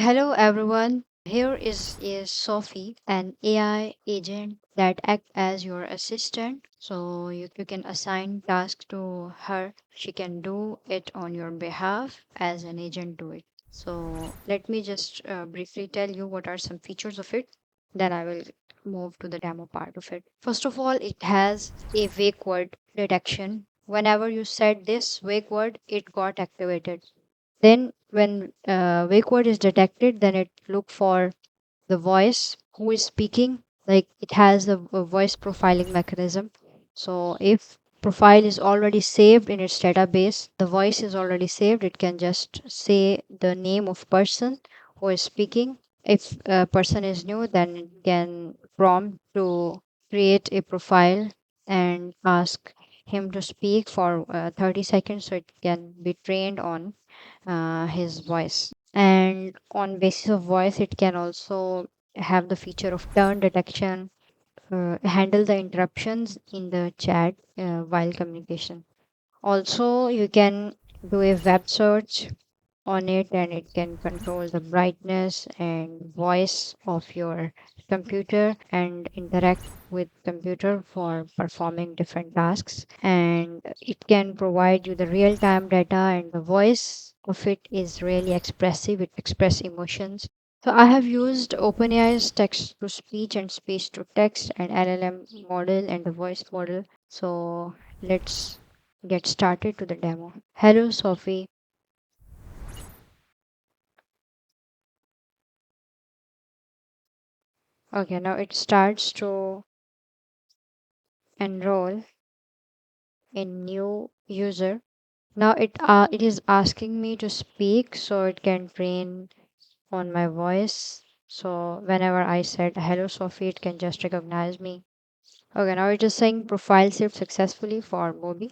Hello everyone. Here is Sophie, an AI agent that acts as your assistant. So you can assign tasks to her. She can do it on your behalf as an agent do it. So let me just briefly tell you what are some features of it. Then I will move to the demo part of it. First of all, it has a wake word detection. Whenever you said this wake word, it got activated. Then when wake word is detected, then it look for the voice who is speaking. Like it has a voice profiling mechanism. So if profile is already saved in its database, the voice is already saved, it can just say the name of person who is speaking. If a person is new, then it can prompt to create a profile and ask him to speak for 30 seconds so it can be trained on his voice. And on basis of voice, it can also have the feature of turn detection, handle the interruptions in the chat while communication. Also, you can do a web search on it, and it can control the brightness and voice of your computer and interact with computer for performing different tasks. And it can provide you the real time data, and the voice of it is really expressive. It express emotions. So I have used OpenAI's text to speech and speech to text and LLM model and the voice model. So let's get started to the demo. Hello, Sophie. Okay, now it starts to enroll a new user. Now it is asking me to speak so it can train on my voice. So whenever I said hello Sophie, it can just recognize me. Okay, now it is saying profile saved successfully for Mobi.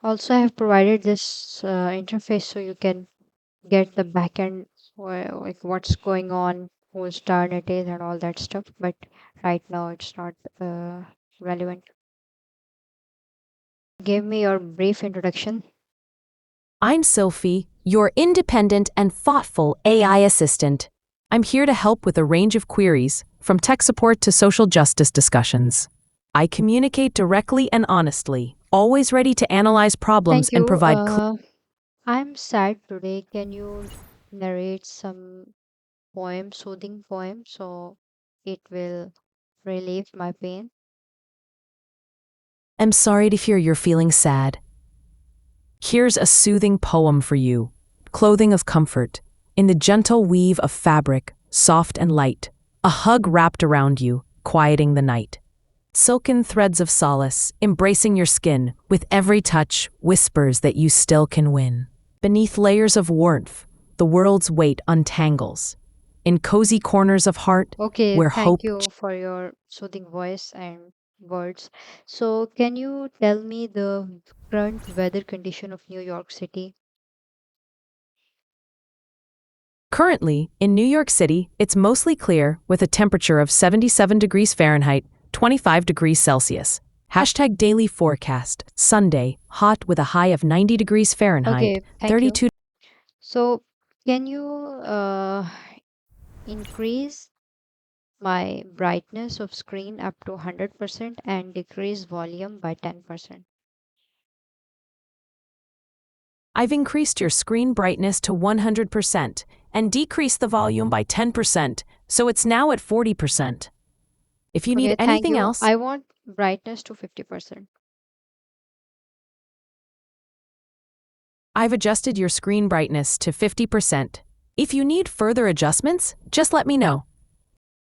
Also, I have provided this interface so you can get the backend, like what's going on, whose turn it is, and all that stuff. But right now, it's not relevant. Give me your brief introduction. I'm Sophie, your independent and thoughtful AI assistant. I'm here to help with a range of queries, from tech support to social justice discussions. I communicate directly and honestly, always ready to analyze problems Thank and you. provide I'm sad today. Can you narrate some poem, soothing poem, so it will relieve my pain? I'm sorry to hear you're feeling sad. Here's a soothing poem for you. Clothing of comfort. In the gentle weave of fabric, soft and light, a hug wrapped around you, quieting the night. Silken threads of solace, embracing your skin, with every touch, whispers that you still can win. Beneath layers of warmth, the world's weight untangles. In cozy corners of heart, Okay, where thank hope. you for your soothing voice and words. So, can you tell me the current weather condition of New York City? Currently, in New York City, it's mostly clear with a temperature of 77 degrees Fahrenheit, 25 degrees Celsius. Hashtag daily forecast. Sunday, hot with a high of 90 degrees Fahrenheit, Okay, thank you. 32. So, can you increase my brightness of screen up to 100% and decrease volume by 10%? I've increased your screen brightness to 100% and decreased the volume by 10%, so it's now at 40%. If you need Okay, thank anything you. else, I want brightness to 50%. I've adjusted your screen brightness to 50%. If you need further adjustments, just let me know.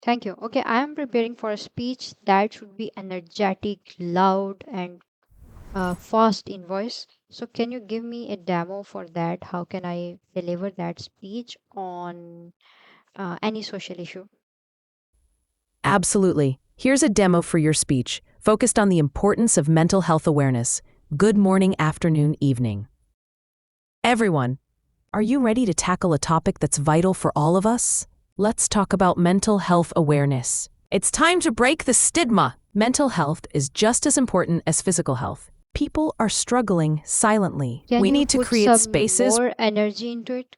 Thank you. Okay, I am preparing for a speech that should be energetic, loud, and fast in voice. So, can you give me a demo for that? How can I deliver that speech on any social issue? Absolutely. Here's a demo for your speech, focused on the importance of mental health awareness. Good morning, afternoon, evening. Everyone, are you ready to tackle a topic that's vital for all of us? Let's talk about mental health awareness. It's time to break the stigma. Mental health is just as important as physical health. people are struggling silently. Can We you need to put create some spaces. more energy into it?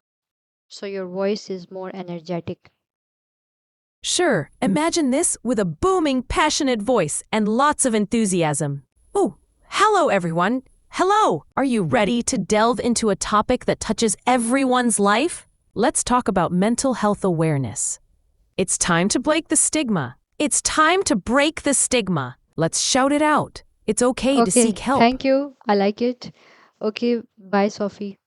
So your voice is more energetic. Sure, imagine this with a booming, passionate voice and lots of enthusiasm. Oh, hello everyone. Hello! Are you ready to delve into a topic that touches everyone's life? Let's talk about mental health awareness. It's time to break the stigma. It's time to break the stigma. Let's shout it out. It's okay to seek Okay, help. thank you. I like it. Okay, bye, Sophie.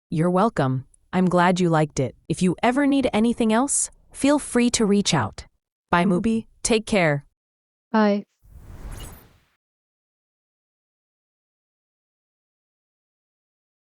You're welcome. I'm glad you liked it. If you ever need anything else, feel free to reach out. Bye, Mubi. Take care. Bye.